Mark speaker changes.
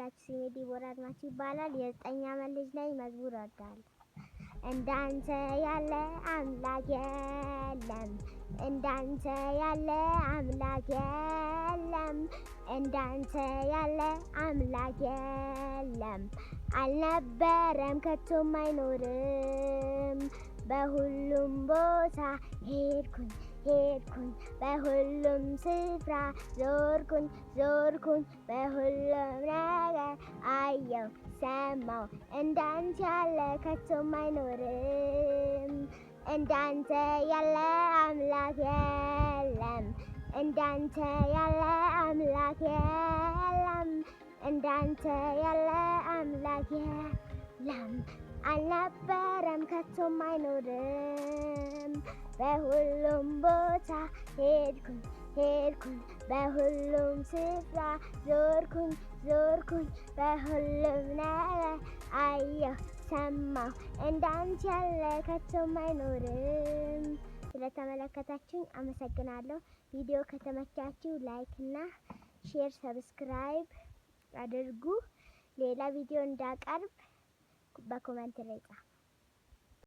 Speaker 1: ናችሁ? ስሜ ዲቦራ አድማሱ ይባላል። የ9 ዓመት ልጅ ነኝ። መዝሙር እወዳለሁ። እንዳንተ ያለ አምላክ የለም፣ እንዳንተ ያለ አምላክ የለም፣ እንዳንተ ያለ አምላክ የለም። አልነበረም ከቶም አይኖርም። በሁሉም ቦታ ሄድኩኝ ሄድኩኝ፣ በሁሉም ስፍራ ዞርኩኝ ዞርኩኝ፣ በሁሉም ነገር አየው ሰማው። እንዳንተ ያለ ከቶም አይኖርም። እንዳንተ ያለ አምላክ የለም፣ እንዳንተ ያለ አምላክ የለም፣ እንዳንተ ያለ አምላክ የለም። አልነበረም ከቶም አይኖርም። በሁሉም ቦታ ሄድኩኝ ሄድኩኝ፣ በሁሉም ስፍራ ዞርኩኝ ዞርኩኝ፣ በሁሉም ነገር አየሁ ሰማሁ። እንዳንተ ያለ ከቶም አይኖርም። ስለተመለከታችሁኝ አመሰግናለሁ። ቪዲዮ ከተመቻችሁ ላይክ እና ሼር፣ ሰብስክራይብ አድርጉ። ሌላ ቪዲዮ እንዳቀርብ በኮሜንት ላይ ጻፉ።